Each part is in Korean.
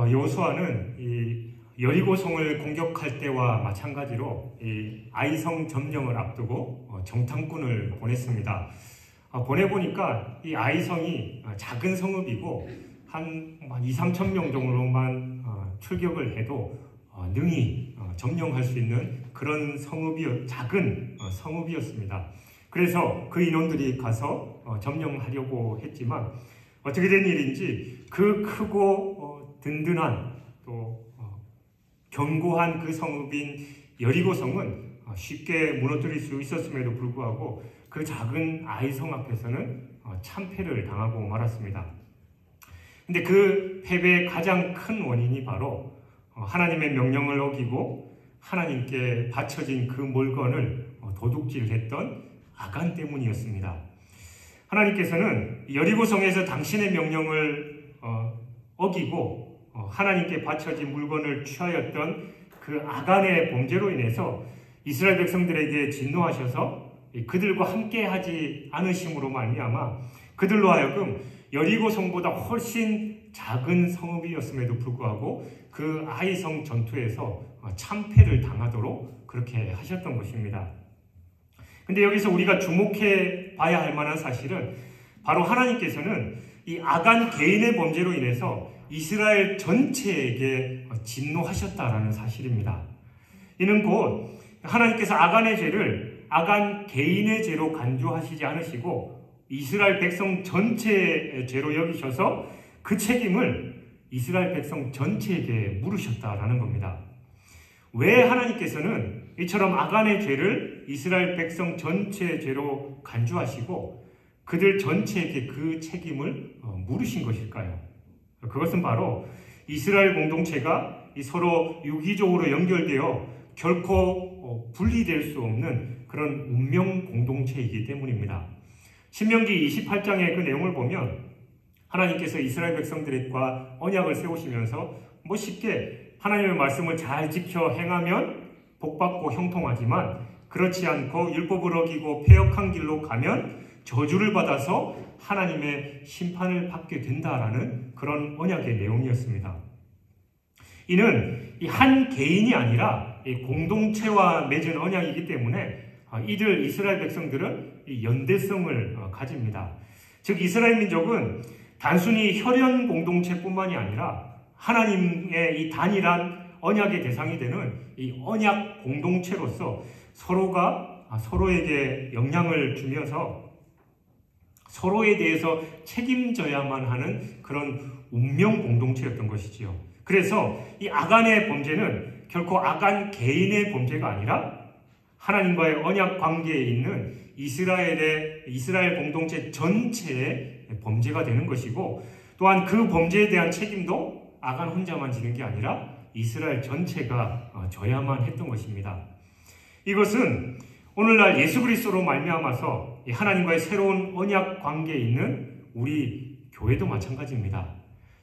여호수아는 이 여리고성을 공격할 때와 마찬가지로 이 아이성 점령을 앞두고 정탐꾼을 보냈습니다. 보내보니까 이 아이성이 작은 성읍이고 한 2~3천 명 정도로만 출격을 해도 능히 점령할 수 있는 그런 작은 성읍이었습니다. 그래서 그 인원들이 가서 점령하려고 했지만 어떻게 된 일인지 그 크고 든든한 또 견고한 그 성읍인 여리고성은 쉽게 무너뜨릴 수 있었음에도 불구하고 그 작은 아이성 앞에서는 참패를 당하고 말았습니다. 근데 그 패배의 가장 큰 원인이 바로 하나님의 명령을 어기고 하나님께 바쳐진 그 물건을 도둑질했던 아간 때문이었습니다. 하나님께서는 여리고성에서 당신의 명령을 어기고 하나님께 바쳐진 물건을 취하였던 그 아간의 범죄로 인해서 이스라엘 백성들에게 진노하셔서 그들과 함께하지 않으심으로 말미암아 그들로 하여금 여리고성보다 훨씬 작은 성읍이었음에도 불구하고 그 아이성 전투에서 참패를 당하도록 그렇게 하셨던 것입니다. 근데 여기서 우리가 주목해 봐야 할 만한 사실은 바로 하나님께서는 이 아간 개인의 범죄로 인해서 이스라엘 전체에게 진노하셨다라는 사실입니다. 이는 곧 하나님께서 아간의 죄를 아간 개인의 죄로 간주하시지 않으시고 이스라엘 백성 전체의 죄로 여기셔서 그 책임을 이스라엘 백성 전체에게 물으셨다라는 겁니다. 왜 하나님께서는 이처럼 아간의 죄를 이스라엘 백성 전체의 죄로 간주하시고 그들 전체에게 그 책임을 물으신 것일까요? 그것은 바로 이스라엘 공동체가 서로 유기적으로 연결되어 결코 분리될 수 없는 그런 운명 공동체이기 때문입니다. 신명기 28장의 그 내용을 보면 하나님께서 이스라엘 백성들과 언약을 세우시면서 쉽게 하나님의 말씀을 잘 지켜 행하면 복받고 형통하지만 그렇지 않고 율법을 어기고 패역한 길로 가면 저주를 받아서 하나님의 심판을 받게 된다라는 그런 언약의 내용이었습니다. 이는 한 개인이 아니라 공동체와 맺은 언약이기 때문에 이들 이스라엘 백성들은 연대성을 가집니다. 즉 이스라엘 민족은 단순히 혈연 공동체뿐만이 아니라 하나님의 이 단일한 언약의 대상이 되는 이 언약 공동체로서 서로가 서로에게 영향을 주면서 서로에 대해서 책임져야만 하는 그런 운명 공동체였던 것이지요. 그래서 이 아간의 범죄는 결코 아간 개인의 범죄가 아니라 하나님과의 언약 관계에 있는 이스라엘 공동체 전체의 범죄가 되는 것이고 또한 그 범죄에 대한 책임도 아간 혼자만 지는 게 아니라 이스라엘 전체가 져야만 했던 것입니다. 이것은 오늘날 예수 그리스도로 말미암아서 하나님과의 새로운 언약 관계에 있는 우리 교회도 마찬가지입니다.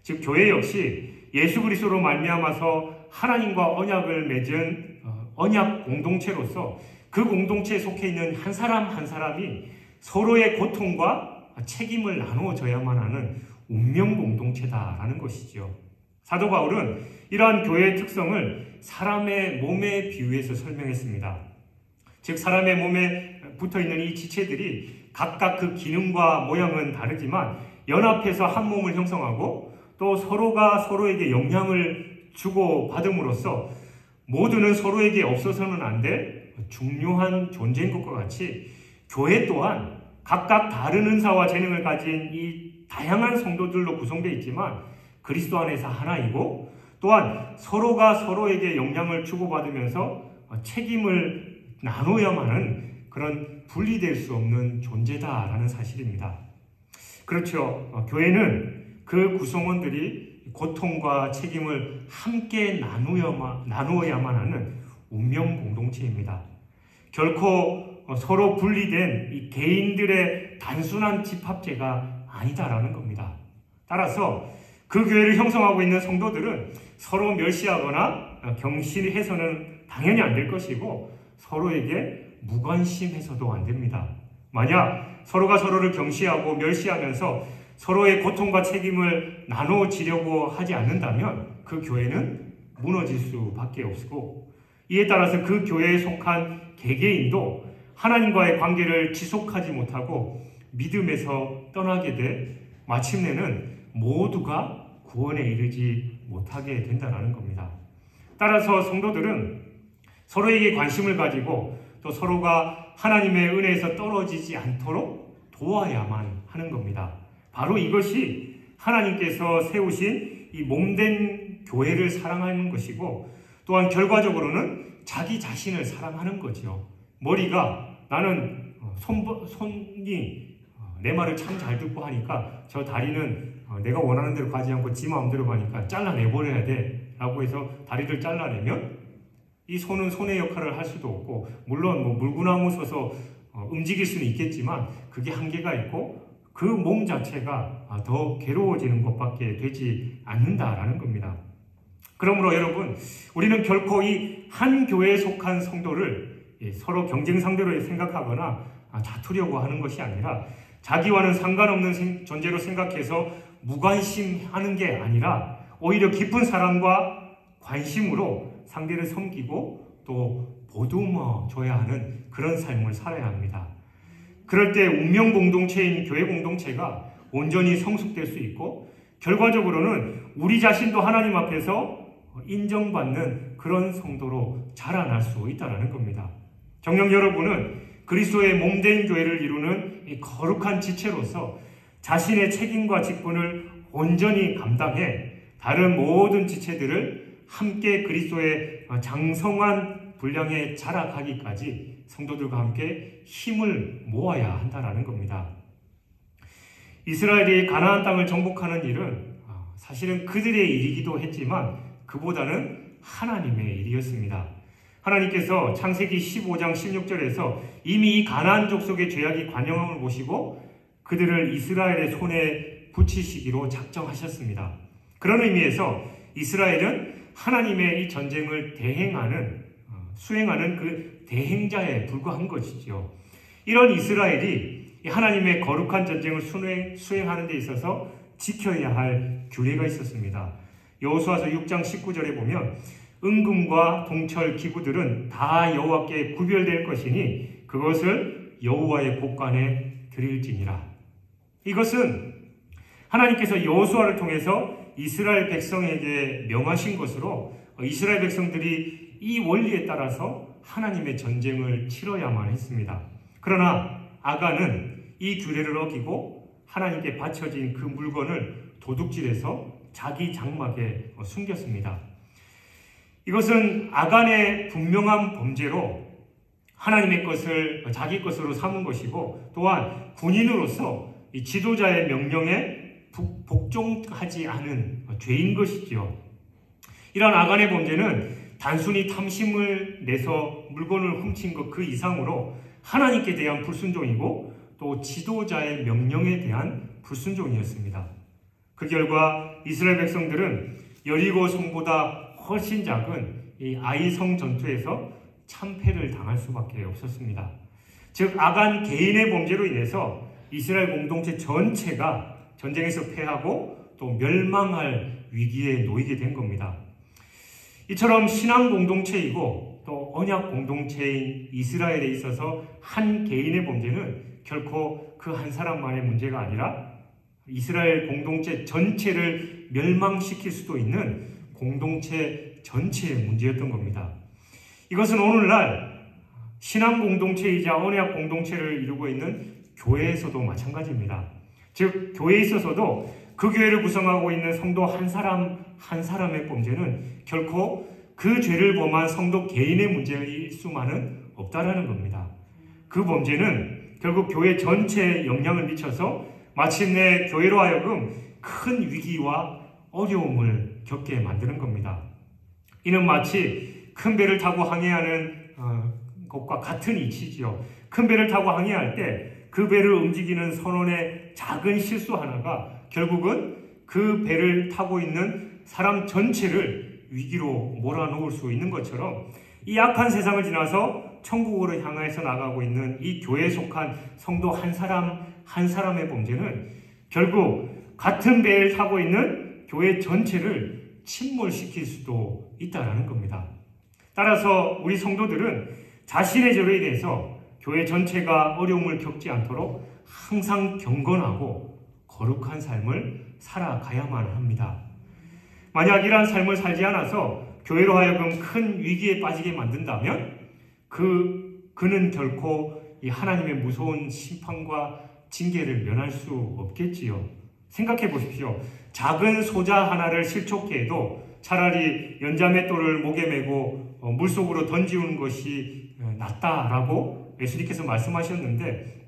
즉 교회 역시 예수 그리스도로 말미암아서 하나님과 언약을 맺은 언약 공동체로서 그 공동체에 속해 있는 한 사람 한 사람이 서로의 고통과 책임을 나누어져야만 하는 운명 공동체다라는 것이지요. 사도 바울은 이러한 교회의 특성을 사람의 몸에 비유해서 설명했습니다. 즉 사람의 몸에 붙어있는 이 지체들이 각각 그 기능과 모양은 다르지만 연합해서 한 몸을 형성하고 또 서로가 서로에게 영향을 주고받음으로써 모두는 서로에게 없어서는 안 될 중요한 존재인 것과 같이 교회 또한 각각 다른 은사와 재능을 가진 이 다양한 성도들로 구성되어 있지만 그리스도 안에서 하나이고 또한 서로가 서로에게 영향을 주고받으면서 책임을 나눠야만 하는 그런 분리될 수 없는 존재다라는 사실입니다. 그렇죠. 교회는 그 구성원들이 고통과 책임을 함께 나누어야만 하는 운명 공동체입니다. 결코 서로 분리된 이 개인들의 단순한 집합체가 아니다라는 겁니다. 따라서 그 교회를 형성하고 있는 성도들은 서로 멸시하거나 경실해서는 당연히 안 될 것이고 서로에게 무관심해서도 안 됩니다. 만약 서로가 서로를 경시하고 멸시하면서 서로의 고통과 책임을 나누어지려고 하지 않는다면 그 교회는 무너질 수밖에 없고, 이에 따라서 그 교회에 속한 개개인도 하나님과의 관계를 지속하지 못하고 믿음에서 떠나게 돼 마침내는 모두가 구원에 이르지 못하게 된다는 겁니다. 따라서 성도들은 서로에게 관심을 가지고 또 서로가 하나님의 은혜에서 떨어지지 않도록 도와야만 하는 겁니다. 바로 이것이 하나님께서 세우신 이 몸된 교회를 사랑하는 것이고, 또한 결과적으로는 자기 자신을 사랑하는 거죠. 머리가 나는 손이 내 말을 참 잘 듣고 하니까 저 다리는 내가 원하는 대로 가지 않고 지 마음대로 가니까 잘라내버려야 돼 라고 해서 다리를 잘라내면 이 손은 손의 역할을 할 수도 없고, 물론 물구나무 서서 움직일 수는 있겠지만 그게 한계가 있고 그 몸 자체가 더 괴로워지는 것밖에 되지 않는다라는 겁니다. 그러므로 여러분, 우리는 결코 이 한 교회에 속한 성도를 서로 경쟁 상대로 생각하거나 다투려고 하는 것이 아니라, 자기와는 상관없는 존재로 생각해서 무관심하는 게 아니라 오히려 깊은 사랑과 관심으로 상대를 섬기고 또 보듬어 줘야 하는 그런 삶을 살아야 합니다. 그럴 때 운명 공동체인 교회 공동체가 온전히 성숙될 수 있고, 결과적으로는 우리 자신도 하나님 앞에서 인정받는 그런 성도로 자라날 수 있다는 겁니다. 정녕 여러분은 그리스도의 몸된 교회를 이루는 이 거룩한 지체로서 자신의 책임과 직분을 온전히 감당해 다른 모든 지체들을 함께 그리스도의 장성한 분량에 자라가기까지 성도들과 함께 힘을 모아야 한다는 겁니다. 이스라엘이 가나안 땅을 정복하는 일은 사실은 그들의 일이기도 했지만 그보다는 하나님의 일이었습니다. 하나님께서 창세기 15장 16절에서 이미 이 가나안 족속의 죄악이 관영함을 보시고 그들을 이스라엘의 손에 붙이시기로 작정하셨습니다. 그런 의미에서 이스라엘은 하나님의 이 전쟁을 수행하는 그 대행자에 불과한 것이죠. 이런 이스라엘이 하나님의 거룩한 전쟁을 수행하는 데 있어서 지켜야 할 규례가 있었습니다. 여호수아서 6장 19절에 보면 은금과 동철 기구들은 다 여호와께 구별될 것이니 그것을 여호와의 곳간에 드릴지니라. 이것은 하나님께서 여호수아를 통해서 이스라엘 백성에게 명하신 것으로 이스라엘 백성들이 이 원리에 따라서 하나님의 전쟁을 치러야만 했습니다. 그러나 아간은 이 규례를 어기고 하나님께 바쳐진 그 물건을 도둑질해서 자기 장막에 숨겼습니다. 이것은 아간의 분명한 범죄로 하나님의 것을 자기 것으로 삼은 것이고, 또한 군인으로서 이 지도자의 명령에 복종하지 않은 죄인 것이죠. 이런 아간의 범죄는 단순히 탐심을 내서 물건을 훔친 것 그 이상으로 하나님께 대한 불순종이고 또 지도자의 명령에 대한 불순종이었습니다. 그 결과 이스라엘 백성들은 여리고 성보다 훨씬 작은 이 아이성 전투에서 참패를 당할 수밖에 없었습니다. 즉 아간 개인의 범죄로 인해서 이스라엘 공동체 전체가 전쟁에서 패하고 또 멸망할 위기에 놓이게 된 겁니다. 이처럼 신앙 공동체이고 또 언약 공동체인 이스라엘에 있어서 한 개인의 범죄는 결코 그 한 사람만의 문제가 아니라 이스라엘 공동체 전체를 멸망시킬 수도 있는 공동체 전체의 문제였던 겁니다. 이것은 오늘날 신앙 공동체이자 언약 공동체를 이루고 있는 교회에서도 마찬가지입니다. 즉 교회에 있어서도 그 교회를 구성하고 있는 성도 한 사람 한 사람의 범죄는 결코 그 죄를 범한 성도 개인의 문제일 수만은 없다라는 겁니다. 그 범죄는 결국 교회 전체에 영향을 미쳐서 마침내 교회로 하여금 큰 위기와 어려움을 겪게 만드는 겁니다. 이는 마치 큰 배를 타고 항해하는 것과 같은 이치지요. 큰 배를 타고 항해할 때 그 배를 움직이는 선원의 작은 실수 하나가 결국은 그 배를 타고 있는 사람 전체를 위기로 몰아놓을 수 있는 것처럼 이 악한 세상을 지나서 천국으로 향해서 나가고 있는 이 교회에 속한 성도 한 사람 한 사람의 범죄는 결국 같은 배를 타고 있는 교회 전체를 침몰시킬 수도 있다는 겁니다. 따라서 우리 성도들은 자신의 죄로 인해서 교회 전체가 어려움을 겪지 않도록 항상 경건하고 거룩한 삶을 살아가야만 합니다. 만약 이러한 삶을 살지 않아서 교회로 하여금 큰 위기에 빠지게 만든다면 그는 결코 이 하나님의 무서운 심판과 징계를 면할 수 없겠지요. 생각해 보십시오. 작은 소자 하나를 실족해 해도 차라리 연자맷돌을 목에 메고 물속으로 던지우는 것이 낫다라고 예수님께서 말씀하셨는데,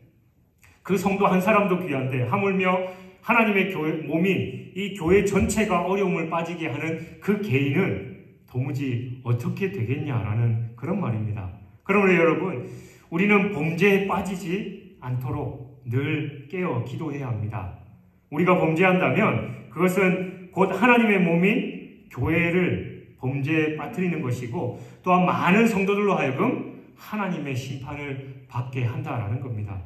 그 성도 한 사람도 귀한데 하물며 하나님의 교회 몸인 이 교회 전체가 어려움을 빠지게 하는 그 개인은 도무지 어떻게 되겠냐라는 그런 말입니다. 그러므로 여러분, 우리는 범죄에 빠지지 않도록 늘 깨어 기도해야 합니다. 우리가 범죄한다면 그것은 곧 하나님의 몸인 교회를 범죄에 빠뜨리는 것이고, 또한 많은 성도들로 하여금 하나님의 심판을 받게 한다라는 겁니다.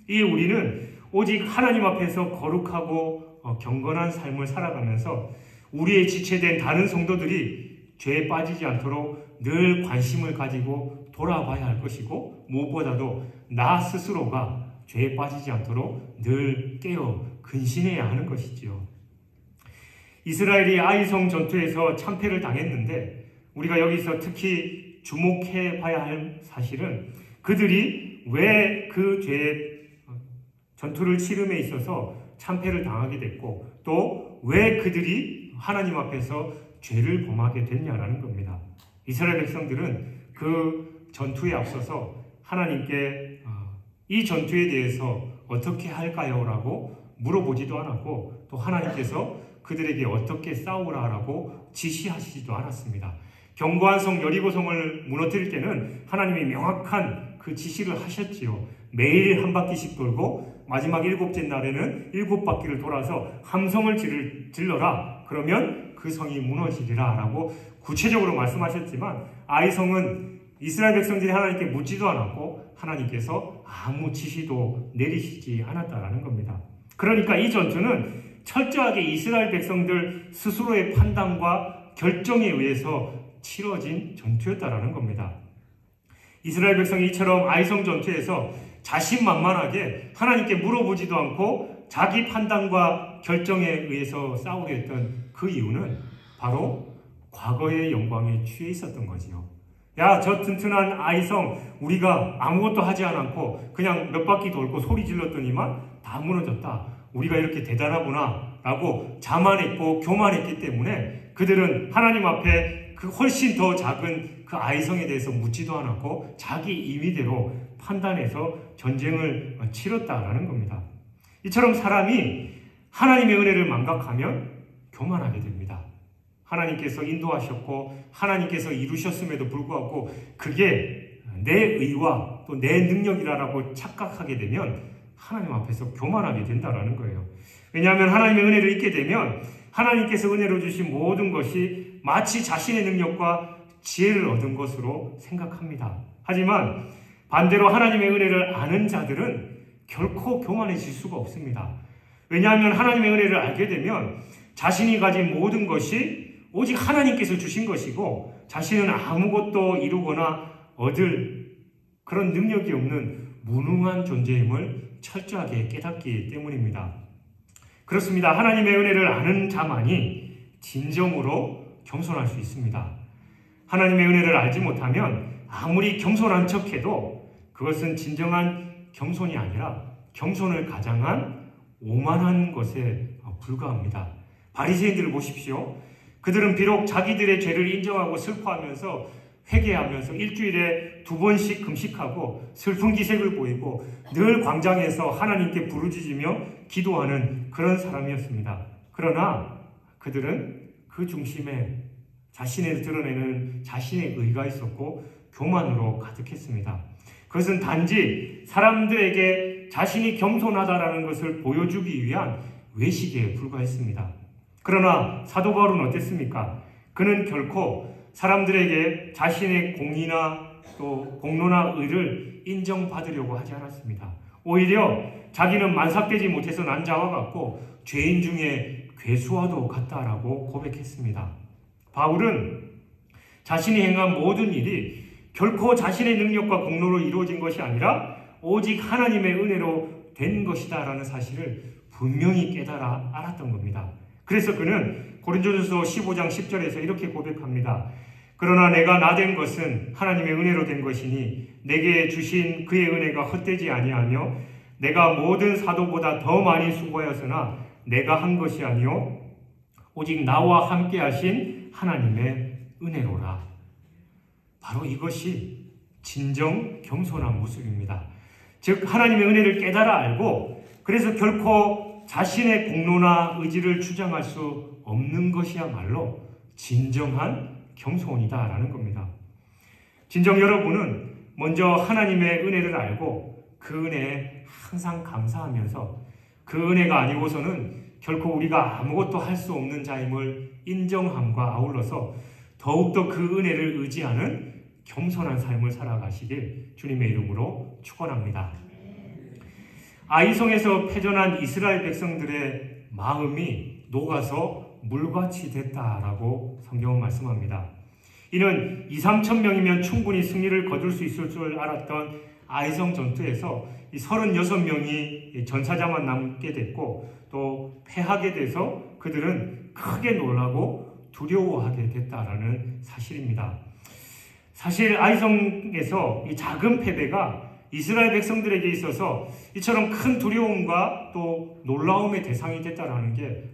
이 우리는 오직 하나님 앞에서 거룩하고 경건한 삶을 살아가면서 우리의 지체된 다른 성도들이 죄에 빠지지 않도록 늘 관심을 가지고 돌아봐야 할 것이고, 무엇보다도 나 스스로가 죄에 빠지지 않도록 늘 깨어 근신해야 하는 것이지요. 이스라엘이 아이성 전투에서 참패를 당했는데, 우리가 여기서 특히 주목해 봐야 할 사실은 그들이 왜 그 전투를 치름에 있어서 참패를 당하게 됐고, 또 왜 그들이 하나님 앞에서 죄를 범하게 됐냐라는 겁니다. 이스라엘 백성들은 그 전투에 앞서서 하나님께 이 전투에 대해서 어떻게 할까요? 라고 물어보지도 않았고, 또 하나님께서 그들에게 어떻게 싸우라라고 지시하시지도 않았습니다. 견고한 성 여리고성을 무너뜨릴 때는 하나님이 명확한 그 지시를 하셨지요. 매일 한 바퀴씩 돌고 마지막 7째 날에는 7바퀴를 돌아서 함성을 질러라. 그러면 그 성이 무너지리라 라고 구체적으로 말씀하셨지만, 아이성은 이스라엘 백성들이 하나님께 묻지도 않았고 하나님께서 아무 지시도 내리시지 않았다라는 겁니다. 그러니까 이 전투는 철저하게 이스라엘 백성들 스스로의 판단과 결정에 의해서 치러진 전투였다라는 겁니다. 이스라엘 백성이 이처럼 아이성 전투에서 자신만만하게 하나님께 물어보지도 않고 자기 판단과 결정에 의해서 싸우게 했던 그 이유는 바로 과거의 영광에 취해 있었던 거지요. 야, 저 튼튼한 아이성 우리가 아무것도 하지 않았고 그냥 몇 바퀴 돌고 소리 질렀더니만 다 무너졌다. 우리가 이렇게 대단하구나 라고 자만했고 교만했기 때문에 그들은 하나님 앞에 그 훨씬 더 작은 그 아이성에 대해서 묻지도 않았고 자기 임의대로 판단해서 전쟁을 치렀다라는 겁니다. 이처럼 사람이 하나님의 은혜를 망각하면 교만하게 됩니다. 하나님께서 인도하셨고 하나님께서 이루셨음에도 불구하고 그게 내 의와 또 내 능력이라고 착각하게 되면 하나님 앞에서 교만하게 된다는 거예요. 왜냐하면 하나님의 은혜를 잊게 되면 하나님께서 은혜로 주신 모든 것이 마치 자신의 능력과 지혜를 얻은 것으로 생각합니다. 하지만 반대로 하나님의 은혜를 아는 자들은 결코 교만해질 수가 없습니다. 왜냐하면 하나님의 은혜를 알게 되면 자신이 가진 모든 것이 오직 하나님께서 주신 것이고 자신은 아무것도 이루거나 얻을 그런 능력이 없는 무능한 존재임을 철저하게 깨닫기 때문입니다. 그렇습니다. 하나님의 은혜를 아는 자만이 진정으로 겸손할 수 있습니다. 하나님의 은혜를 알지 못하면 아무리 겸손한 척해도 그것은 진정한 겸손이 아니라 겸손을 가장한 오만한 것에 불과합니다. 바리새인들을 보십시오. 그들은 비록 자기들의 죄를 인정하고 슬퍼하면서 회개하면서 일주일에 2번씩 금식하고 슬픈 기색을 보이고 늘 광장에서 하나님께 부르짖으며 기도하는 그런 사람이었습니다. 그러나 그들은 그 중심에 자신을 드러내는 자신의 의가 있었고 교만으로 가득했습니다. 그것은 단지 사람들에게 자신이 겸손하다라는 것을 보여주기 위한 외식에 불과했습니다. 그러나 사도 바울은 어땠습니까? 그는 결코 사람들에게 자신의 공의나 또 공로나 의를 인정받으려고 하지 않았습니다. 오히려 자기는 만삭되지 못해서 난 자와 같고 죄인 중에 괴수와도 같다라고 고백했습니다. 바울은 자신이 행한 모든 일이 결코 자신의 능력과 공로로 이루어진 것이 아니라 오직 하나님의 은혜로 된 것이다라는 사실을 분명히 깨달아 알았던 겁니다. 그래서 그는 고린도전서 15장 10절에서 이렇게 고백합니다. 그러나 내가 나된 것은 하나님의 은혜로 된 것이니 내게 주신 그의 은혜가 헛되지 아니하며 내가 모든 사도보다 더 많이 수고하였으나 내가 한 것이 아니요 오직 나와 함께 하신 하나님의 은혜로라. 바로 이것이 진정 겸손한 모습입니다. 즉 하나님의 은혜를 깨달아 알고 그래서 결코 자신의 공로나 의지를 주장할 수 없는 것이야말로 진정한 겸손이다라는 겁니다. 진정 여러분은 먼저 하나님의 은혜를 알고 그 은혜에 항상 감사하면서 그 은혜가 아니고서는 결코 우리가 아무것도 할 수 없는 자임을 인정함과 아울러서 더욱더 그 은혜를 의지하는 겸손한 삶을 살아가시길 주님의 이름으로 축원합니다. 아이성에서 패전한 이스라엘 백성들의 마음이 녹아서 물같이 됐다라고 성경은 말씀합니다. 이는 2,3천 명이면 충분히 승리를 거둘 수 있을 줄 알았던 아이성 전투에서 36명이 전사자만 남게 됐고 또 패하게 돼서 그들은 크게 놀라고 두려워하게 됐다라는 사실입니다. 사실 아이성에서 이 작은 패배가 이스라엘 백성들에게 있어서 이처럼 큰 두려움과 또 놀라움의 대상이 됐다라는 게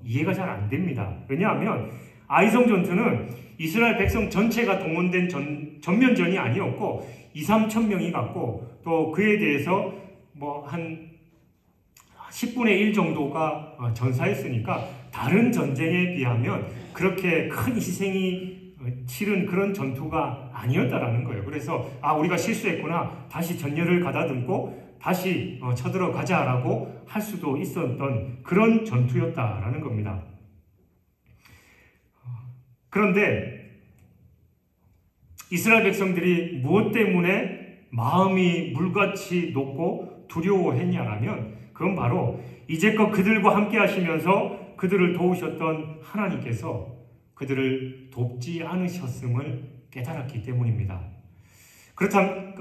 이해가 잘 안 됩니다. 왜냐하면 아이성 전투는 이스라엘 백성 전체가 동원된 전면전이 아니었고 2,3천 명이 갔고 또 그에 대해서 한 10분의 1 정도가 전사했으니까 다른 전쟁에 비하면 그렇게 큰 희생이 치른 그런 전투가 아니었다라는 거예요. 그래서 우리가 실수했구나. 다시 전열을 가다듬고 다시 쳐들어가자라고 할 수도 있었던 그런 전투였다라는 겁니다. 그런데 이스라엘 백성들이 무엇 때문에 마음이 물같이 녹고 두려워했냐라면 그건 바로 이제껏 그들과 함께 하시면서 그들을 도우셨던 하나님께서 그들을 돕지 않으셨음을 깨달았기 때문입니다. 그렇다면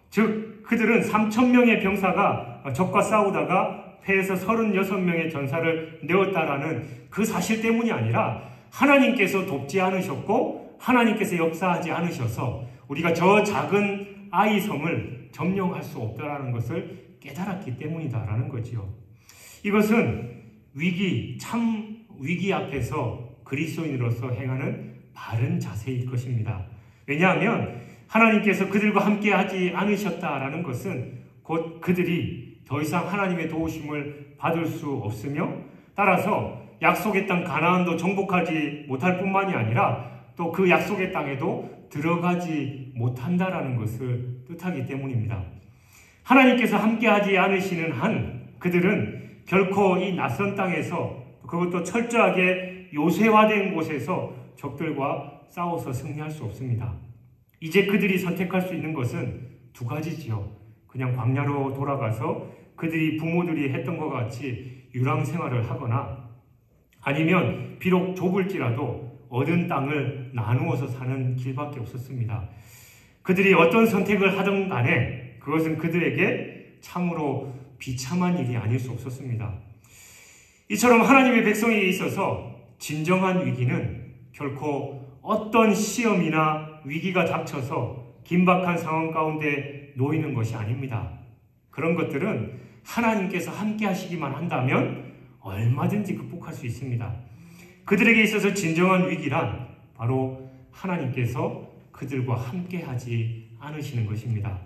즉 그들은 3,000명의 병사가 적과 싸우다가 패해서 36명의 전사를 내었다라는 그 사실 때문이 아니라 하나님께서 돕지 않으셨고 하나님께서 역사하지 않으셔서 우리가 저 작은 아이성을 점령할 수 없다라는 것을 깨달았기 때문이다라는 거지요. 이것은 참 위기 앞에서 그리스도인으로서 행하는 바른 자세일 것입니다. 왜냐하면 하나님께서 그들과 함께 하지 않으셨다라는 것은 곧 그들이 더 이상 하나님의 도우심을 받을 수 없으며 따라서 약속의 땅 가나안도 정복하지 못할 뿐만이 아니라 또 그 약속의 땅에도 들어가지 못한다라는 것을 뜻하기 때문입니다. 하나님께서 함께하지 않으시는 한 그들은 결코 이 낯선 땅에서 그것도 철저하게 요새화된 곳에서 적들과 싸워서 승리할 수 없습니다. 이제 그들이 선택할 수 있는 것은 두 가지지요. 그냥 광야로 돌아가서 그들이 부모들이 했던 것 같이 유랑 생활을 하거나 아니면 비록 좁을지라도 얻은 땅을 나누어서 사는 길밖에 없었습니다. 그들이 어떤 선택을 하든 간에 그것은 그들에게 참으로 비참한 일이 아닐 수 없었습니다. 이처럼 하나님의 백성에게 있어서 진정한 위기는 결코 어떤 시험이나 위기가 닥쳐서 긴박한 상황 가운데 놓이는 것이 아닙니다. 그런 것들은 하나님께서 함께 하시기만 한다면 얼마든지 극복할 수 있습니다. 그들에게 있어서 진정한 위기란 바로 하나님께서 그들과 함께 하지 않으시는 것입니다.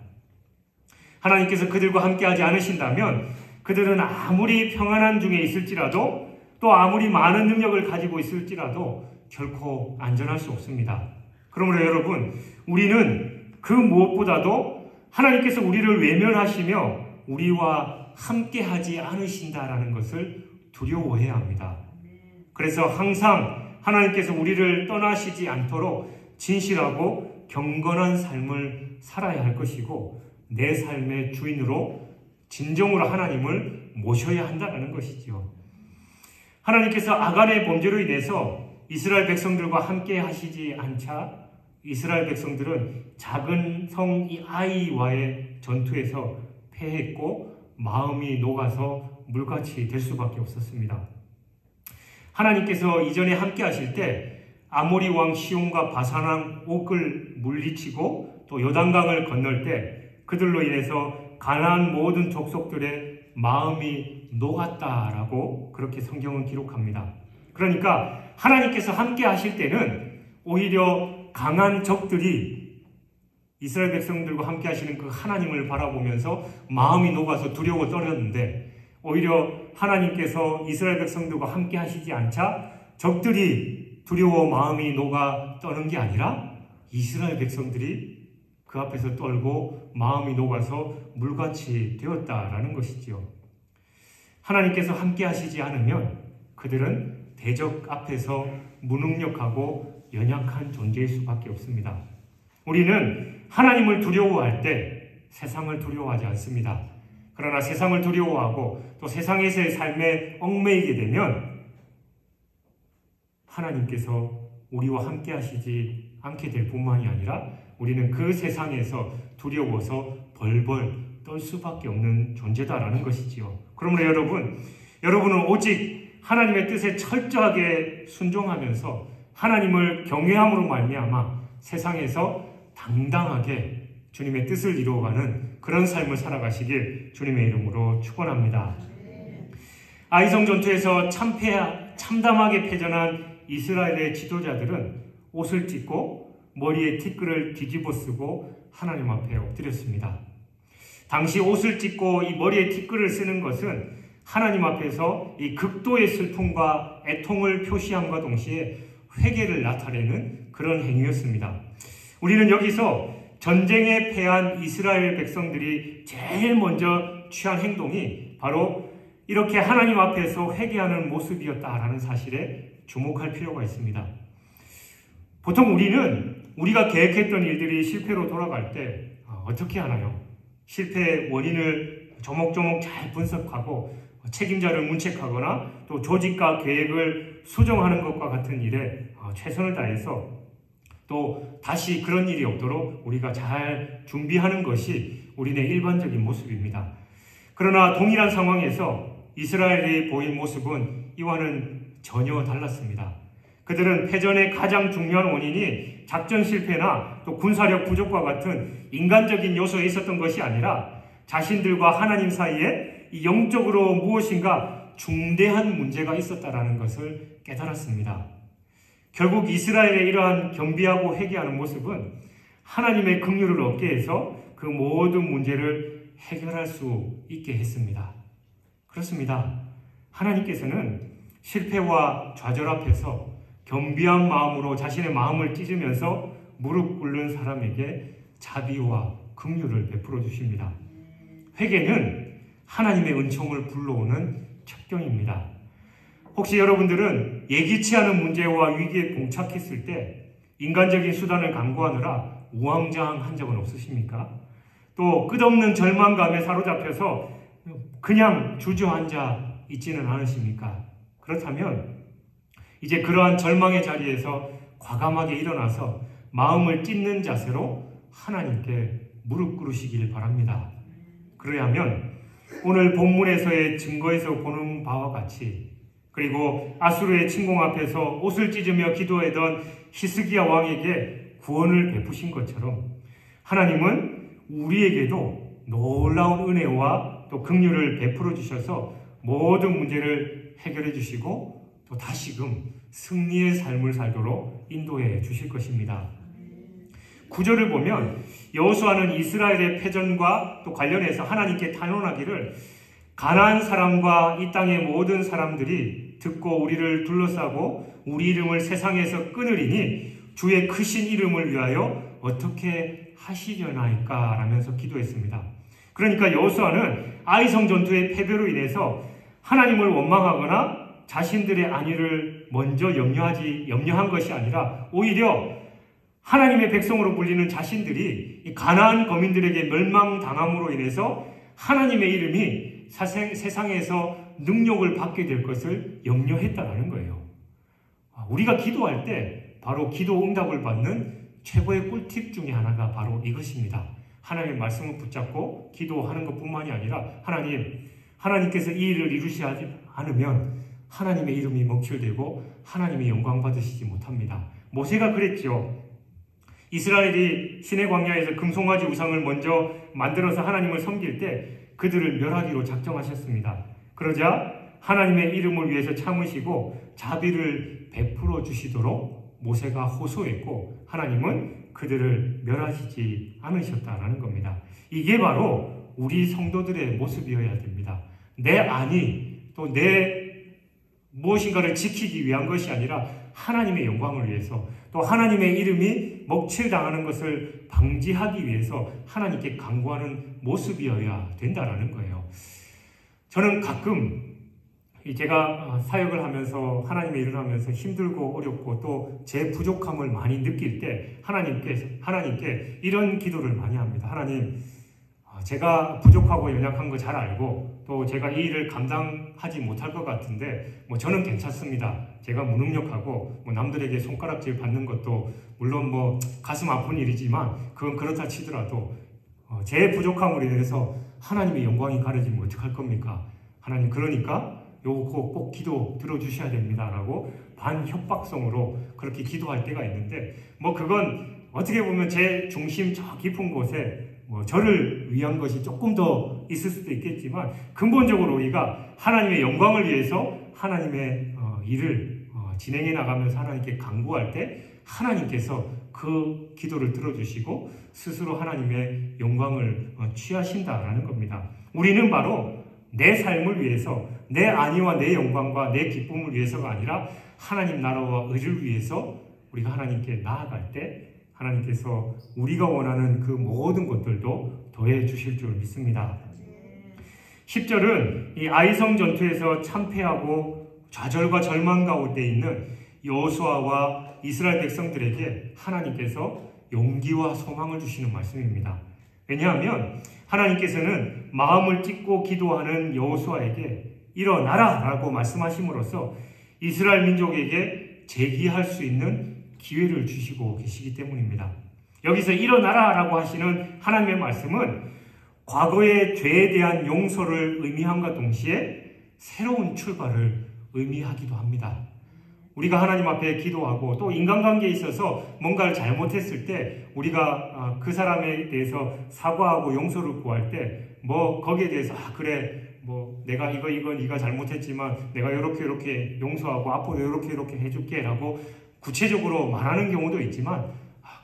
하나님께서 그들과 함께 하지 않으신다면 그들은 아무리 평안한 중에 있을지라도 또 아무리 많은 능력을 가지고 있을지라도 결코 안전할 수 없습니다. 그러므로 여러분, 우리는 그 무엇보다도 하나님께서 우리를 외면하시며 우리와 함께 하지 않으신다라는 것을 두려워해야 합니다. 그래서 항상 하나님께서 우리를 떠나시지 않도록 진실하고 경건한 삶을 살아야 할 것이고 내 삶의 주인으로 진정으로 하나님을 모셔야 한다는 것이지요. 하나님께서 아간의 범죄로 인해서 이스라엘 백성들과 함께 하시지 않자 이스라엘 백성들은 작은 성 아이와의 전투에서 패했고 마음이 녹아서 물같이 될 수밖에 없었습니다. 하나님께서 이전에 함께 하실 때 아모리 왕 시온과 바산 왕 옥을 물리치고 또 요단강을 건널 때 그들로 인해서 가나안 모든 족속들의 마음이 녹았다라고 그렇게 성경은 기록합니다. 그러니까 하나님께서 함께 하실 때는 오히려 강한 적들이 이스라엘 백성들과 함께 하시는 그 하나님을 바라보면서 마음이 녹아서 두려워 떨었는데 오히려 하나님께서 이스라엘 백성들과 함께 하시지 않자 적들이 두려워 마음이 녹아 떠는 게 아니라 이스라엘 백성들이 그 앞에서 떨고 마음이 녹아서 물같이 되었다라는 것이지요. 하나님께서 함께 하시지 않으면 그들은 대적 앞에서 무능력하고 연약한 존재일 수밖에 없습니다. 우리는 하나님을 두려워할 때 세상을 두려워하지 않습니다. 그러나 세상을 두려워하고 또 세상에서의 삶에 얽매이게 되면 하나님께서 우리와 함께 하시지 않게 될 뿐만이 아니라 우리는 그 세상에서 두려워서 벌벌 떨 수밖에 없는 존재다라는 것이지요. 그러므로 여러분은 오직 하나님의 뜻에 철저하게 순종하면서 하나님을 경외함으로 말미암아 세상에서 당당하게 주님의 뜻을 이루어가는 그런 삶을 살아가시길 주님의 이름으로 축원합니다. 아이성 전투에서 참담하게 패전한 이스라엘의 지도자들은 옷을 찢고 머리에 티끌을 뒤집어 쓰고 하나님 앞에 엎드렸습니다. 당시 옷을 찢고 이 머리에 티끌을 쓰는 것은 하나님 앞에서 이 극도의 슬픔과 애통을 표시함과 동시에 회개를 나타내는 그런 행위였습니다. 우리는 여기서 전쟁에 패한 이스라엘 백성들이 제일 먼저 취한 행동이 바로 이렇게 하나님 앞에서 회개하는 모습이었다라는 사실에 주목할 필요가 있습니다. 보통 우리가 계획했던 일들이 실패로 돌아갈 때 어떻게 하나요? 실패의 원인을 조목조목 잘 분석하고 책임자를 문책하거나 또 조직과 계획을 수정하는 것과 같은 일에 최선을 다해서 또 다시 그런 일이 없도록 우리가 잘 준비하는 것이 우리의 일반적인 모습입니다. 그러나 동일한 상황에서 이스라엘이 보인 모습은 이와는 전혀 달랐습니다. 그들은 패전의 가장 중요한 원인이 작전 실패나 또 군사력 부족과 같은 인간적인 요소에 있었던 것이 아니라 자신들과 하나님 사이에 영적으로 무엇인가 중대한 문제가 있었다라는 것을 깨달았습니다. 결국 이스라엘의 이러한 겸비하고 회개하는 모습은 하나님의 긍휼을 얻게 해서 그 모든 문제를 해결할 수 있게 했습니다. 그렇습니다. 하나님께서는 실패와 좌절 앞에서 겸비한 마음으로 자신의 마음을 찢으면서 무릎 꿇는 사람에게 자비와 긍휼을 베풀어 주십니다. 회개는 하나님의 은총을 불러오는 첩경입니다. 혹시 여러분들은 예기치 않은 문제와 위기에 봉착했을 때 인간적인 수단을 강구하느라 우왕좌왕한 적은 없으십니까? 또 끝없는 절망감에 사로잡혀서 그냥 주저앉아 있지는 않으십니까? 그렇다면 이제 그러한 절망의 자리에서 과감하게 일어나서 마음을 찢는 자세로 하나님께 무릎 꿇으시길 바랍니다. 그래야면 오늘 본문에서의 증거에서 보는 바와 같이 그리고 아수르의 침공 앞에서 옷을 찢으며 기도하던 히스기야 왕에게 구원을 베푸신 것처럼 하나님은 우리에게도 놀라운 은혜와 또 긍휼을 베풀어 주셔서 모든 문제를 해결해 주시고 또 다시금 승리의 삶을 살도록 인도해 주실 것입니다. 9절을 보면 여호수아는 이스라엘의 패전과 또 관련해서 하나님께 탄원하기를 가나안 사람과 이 땅의 모든 사람들이 듣고 우리를 둘러싸고 우리 이름을 세상에서 끊으리니 주의 크신 이름을 위하여 어떻게 하시려나이까 라면서 기도했습니다. 그러니까 여호수아는 아이성 전투의 패배로 인해서 하나님을 원망하거나 자신들의 안위를 먼저 염려한 것이 아니라 오히려 하나님의 백성으로 불리는 자신들이 가나안 거민들에게 멸망당함으로 인해서 하나님의 이름이 세상에서 능욕을 받게 될 것을 염려했다라는 거예요. 우리가 기도할 때 바로 기도 응답을 받는 최고의 꿀팁 중에 하나가 바로 이것입니다. 하나님의 말씀을 붙잡고 기도하는 것뿐만이 아니라 하나님께서 이 일을 이루시지 않으면 하나님의 이름이 먹칠되고 하나님의 영광 받으시지 못합니다. 모세가 그랬죠. 이스라엘이 시내 광야에서 금송아지 우상을 먼저 만들어서 하나님을 섬길 때 그들을 멸하기로 작정하셨습니다. 그러자 하나님의 이름을 위해서 참으시고 자비를 베풀어 주시도록 모세가 호소했고 하나님은 그들을 멸하시지 않으셨다라는 겁니다. 이게 바로 우리 성도들의 모습이어야 됩니다. 내 안이 또 내 무엇인가를 지키기 위한 것이 아니라 하나님의 영광을 위해서 또 하나님의 이름이 먹칠당하는 것을 방지하기 위해서 하나님께 간구하는 모습이어야 된다라는 거예요. 저는 가끔 제가 사역을 하면서 하나님의 일을 하면서 힘들고 어렵고 또 제 부족함을 많이 느낄 때 하나님께 이런 기도를 많이 합니다. 하나님, 제가 부족하고 연약한 거 잘 알고 또 제가 이 일을 감당하지 못할 것 같은데 저는 괜찮습니다. 제가 무능력하고 남들에게 손가락질 받는 것도 물론 가슴 아픈 일이지만 그건 그렇다 치더라도 제 부족함으로 인해서 하나님의 영광이 가려지면 어떡할 겁니까? 하나님, 그러니까 요거 꼭 기도 들어주셔야 됩니다. 라고 반협박성으로 그렇게 기도할 때가 있는데 그건 어떻게 보면 제 중심 저 깊은 곳에 저를 위한 것이 조금 더 있을 수도 있겠지만 근본적으로 우리가 하나님의 영광을 위해서 하나님의 일을 진행해 나가면서 하나님께 간구할 때 하나님께서 그 기도를 들어주시고 스스로 하나님의 영광을 취하신다라는 겁니다. 우리는 바로 내 삶을 위해서 내 안위와 내 영광과 내 기쁨을 위해서가 아니라 하나님 나라와 의를 위해서 우리가 하나님께 나아갈 때 하나님께서 우리가 원하는 그 모든 것들도 더해 주실 줄 믿습니다. 10절은 이 아이성 전투에서 참패하고 좌절과 절망 가운데 있는 여호수아와 이스라엘 백성들에게 하나님께서 용기와 소망을 주시는 말씀입니다. 왜냐하면 하나님께서는 마음을 찢고 기도하는 여호수아에게 일어나라 라고 말씀하심으로써 이스라엘 민족에게 재기할 수 있는 기회를 주시고 계시기 때문입니다. 여기서 일어나라 라고 하시는 하나님의 말씀은 과거의 죄에 대한 용서를 의미함과 동시에 새로운 출발을 의미하기도 합니다. 우리가 하나님 앞에 기도하고 또 인간관계에 있어서 뭔가를 잘못했을 때 우리가 그 사람에 대해서 사과하고 용서를 구할 때 거기에 대해서 그래 내가 이거 네가 잘못했지만 내가 이렇게 용서하고 앞으로 이렇게 해줄게 라고 구체적으로 말하는 경우도 있지만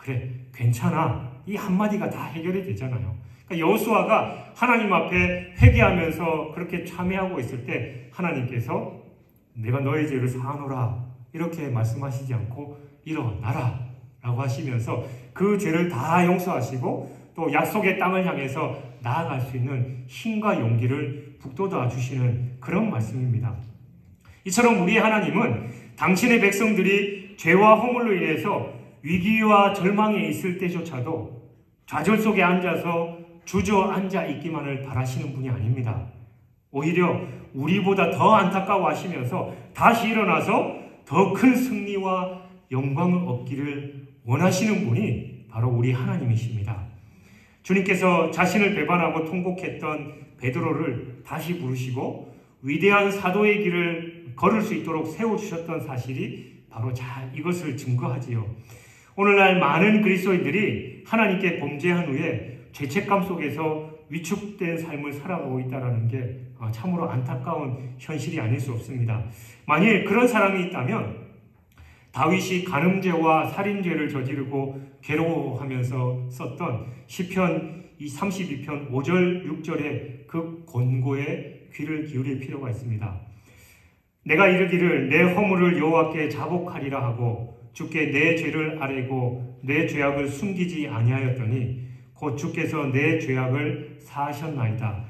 그래 괜찮아 이 한마디가 다 해결이 되잖아요. 그러니까 여호수아가 하나님 앞에 회개하면서 그렇게 참회하고 있을 때 하나님께서 내가 너의 죄를 사하노라 이렇게 말씀하시지 않고 일어나라 라고 하시면서 그 죄를 다 용서하시고 또 약속의 땅을 향해서 나아갈 수 있는 힘과 용기를 북돋아 주시는 그런 말씀입니다. 이처럼 우리 하나님은 당신의 백성들이 죄와 허물로 인해서 위기와 절망에 있을 때조차도 좌절 속에 앉아서 주저앉아 있기만을 바라시는 분이 아닙니다. 오히려 우리보다 더 안타까워하시면서 다시 일어나서 더 큰 승리와 영광을 얻기를 원하시는 분이 바로 우리 하나님이십니다. 주님께서 자신을 배반하고 통곡했던 베드로를 다시 부르시고 위대한 사도의 길을 걸을 수 있도록 세워주셨던 사실이 바로 이것을 증거하지요. 오늘날 많은 그리스도인들이 하나님께 범죄한 후에 죄책감 속에서 위축된 삶을 살아가고 있다는 게 참으로 안타까운 현실이 아닐 수 없습니다. 만일 그런 사람이 있다면 다윗이 간음죄와 살인죄를 저지르고 괴로워하면서 썼던 시편 32편 5절 6절의 그 권고에 귀를 기울일 필요가 있습니다. 내가 이르기를 내 허물을 여호와께 자복하리라 하고 주께 내 죄를 아뢰고 내 죄악을 숨기지 아니하였더니 곧 주께서 내 죄악을 사하셨나이다.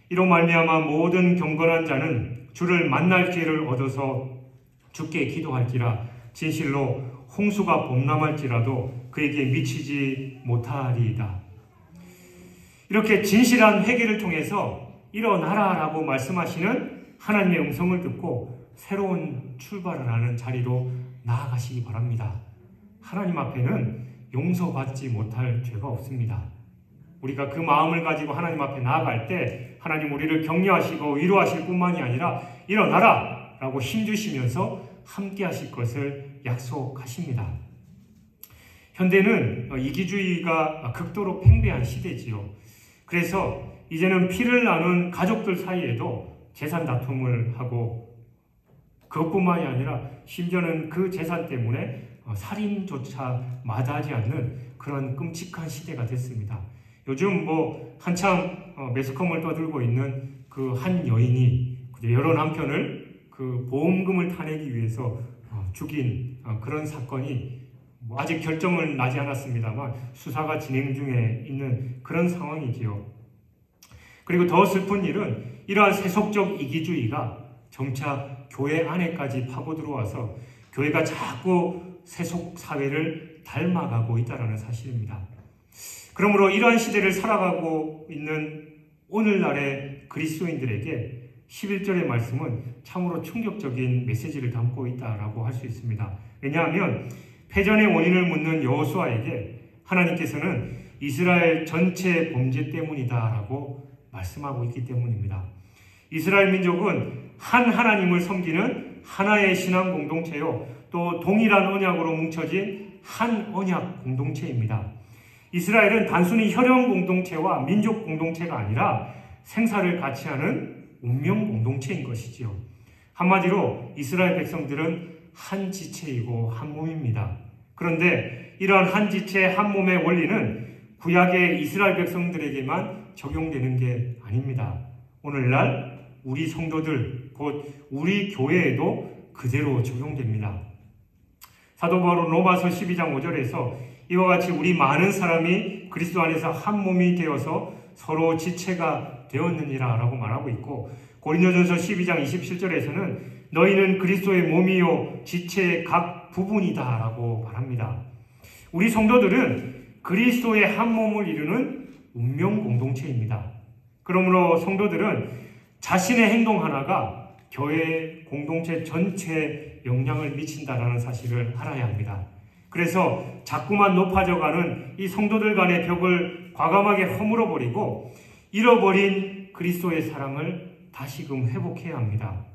이로 말미암아 모든 경건한 자는 주를 만날 기회를 얻어서 주께 기도할지라 진실로 홍수가 범람할지라도 그에게 미치지 못하리이다. 이렇게 진실한 회개를 통해서 일어나라 라고 말씀하시는 하나님의 음성을 듣고 새로운 출발을 하는 자리로 나아가시기 바랍니다. 하나님 앞에는 용서받지 못할 죄가 없습니다. 우리가 그 마음을 가지고 하나님 앞에 나아갈 때 하나님 우리를 격려하시고 위로하실 뿐만이 아니라 일어나라 라고 힘주시면서 함께 하실 것을 약속하십니다. 현대는 이기주의가 극도로 팽배한 시대지요. 그래서 이제는 피를 나눈 가족들 사이에도 재산 다툼을 하고 그것뿐만이 아니라 심지어는 그 재산 때문에 살인조차 마다하지 않는 그런 끔찍한 시대가 됐습니다. 요즘 한참 매스컴을 떠들고 있는 그 한 여인이 여러 남편을 그 보험금을 타내기 위해서 죽인 그런 사건이 아직 결정은 나지 않았습니다만 수사가 진행 중에 있는 그런 상황이지요. 그리고 더 슬픈 일은 이러한 세속적 이기주의가 점차 교회 안에까지 파고 들어와서 교회가 자꾸 세속 사회를 닮아가고 있다는 사실입니다. 그러므로 이러한 시대를 살아가고 있는 오늘날의 그리스도인들에게 11절의 말씀은 참으로 충격적인 메시지를 담고 있다라고 할 수 있습니다. 왜냐하면 패전의 원인을 묻는 여호수아에게 하나님께서는 이스라엘 전체 범죄 때문이다라고 말씀하고 있기 때문입니다. 이스라엘 민족은 한 하나님을 섬기는 하나의 신앙 공동체요, 또 동일한 언약으로 뭉쳐진 한 언약 공동체입니다. 이스라엘은 단순히 혈연 공동체와 민족 공동체가 아니라 생사를 같이 하는 운명 공동체인 것이지요. 한마디로 이스라엘 백성들은 한 지체이고 한 몸입니다. 그런데 이러한 한 지체 한 몸의 원리는 구약의 이스라엘 백성들에게만 적용되는 게 아닙니다. 오늘날 우리 성도들, 곧 우리 교회에도 그대로 적용됩니다. 사도 바울은 로마서 12장 5절에서 이와 같이 우리 많은 사람이 그리스도 안에서 한 몸이 되어서 서로 지체가 되었느니라 라고 말하고 있고, 고린도전서 12장 27절에서는 너희는 그리스도의 몸이요 지체의 각 부분이다 라고 말합니다. 우리 성도들은 그리스도의 한 몸을 이루는 운명 공동체입니다. 그러므로 성도들은 자신의 행동 하나가 교회 공동체 전체에 영향을 미친다라는 사실을 알아야 합니다. 그래서 자꾸만 높아져가는 이 성도들 간의 벽을 과감하게 허물어버리고 잃어버린 그리스도의 사랑을 다시금 회복해야 합니다.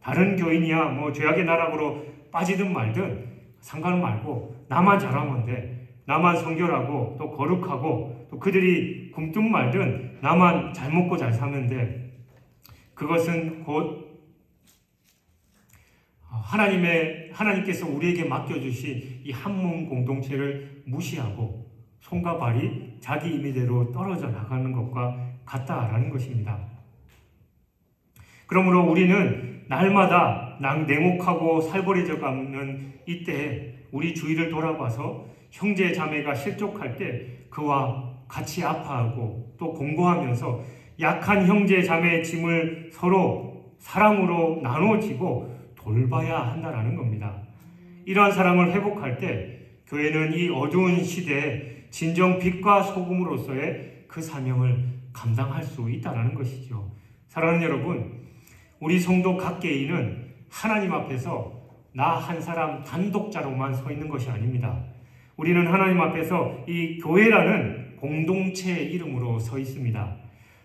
다른 교인이야 죄악의 나락으로 빠지든 말든 상관 말고 나만 잘하면 돼. 나만 성결하고 또 거룩하고 또 그들이 굶든 말든 나만 잘 먹고 잘 사면 돼. 그것은 곧 하나님께서 우리에게 맡겨주신 이 한 몸 공동체를 무시하고 손과 발이 자기 임의대로 떨어져 나가는 것과 같다라는 것입니다. 그러므로 우리는 날마다 냉혹하고 살벌해져가는 이때에 우리 주위를 돌아봐서 형제 자매가 실족할 때 그와 같이 아파하고 또 공고하면서 약한 형제 자매의 짐을 서로 사랑으로 나눠지고 돌봐야 한다는 겁니다. 이러한 사랑을 회복할 때 교회는 이 어두운 시대에 진정 빛과 소금으로서의 그 사명을 감당할 수 있다는 것이죠. 사랑하는 여러분, 우리 성도 각 개인은 하나님 앞에서 나 한 사람 단독자로만 서 있는 것이 아닙니다. 우리는 하나님 앞에서 이 교회라는 공동체의 이름으로 서 있습니다.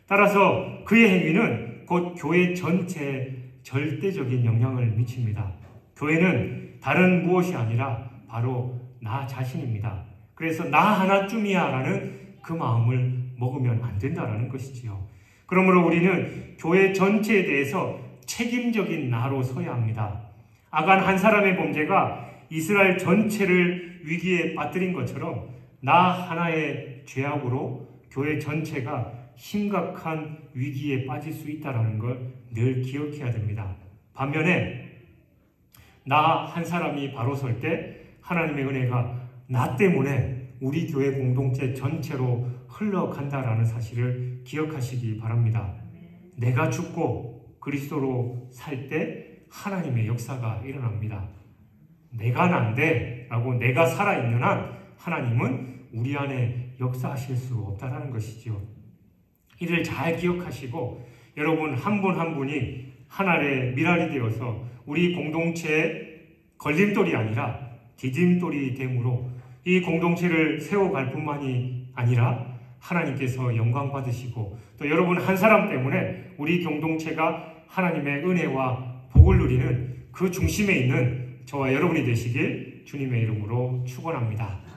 따라서 그의 행위는 곧 교회 전체에 절대적인 영향을 미칩니다. 교회는 다른 무엇이 아니라 바로 나 자신입니다. 그래서 나 하나쯤이야 라는 그 마음을 먹으면 안 된다는 것이지요. 그러므로 우리는 교회 전체에 대해서 책임적인 나로 서야 합니다. 아간 한 사람의 범죄가 이스라엘 전체를 위기에 빠뜨린 것처럼 나 하나의 죄악으로 교회 전체가 심각한 위기에 빠질 수 있다는 걸 늘 기억해야 됩니다. 반면에 나 한 사람이 바로 설 때 하나님의 은혜가 나 때문에 우리 교회 공동체 전체로 흘러간다라는 사실을 기억하시기 바랍니다. 내가 죽고 그리스도로 살 때 하나님의 역사가 일어납니다. 내가 난데 라고 내가 살아있는 한 하나님은 우리 안에 역사하실 수 없다는 것이죠. 이를 잘 기억하시고 여러분 한 분 한 분이 하나의 미랄이 되어서 우리 공동체의 걸림돌이 아니라 디딤돌이 되므로 이 공동체를 세워갈 뿐만이 아니라 하나님께서 영광 받으시고 또 여러분 한 사람 때문에 우리 공동체가 하나님의 은혜와 복을 누리는 그 중심에 있는 저와 여러분이 되시길 주님의 이름으로 축원합니다.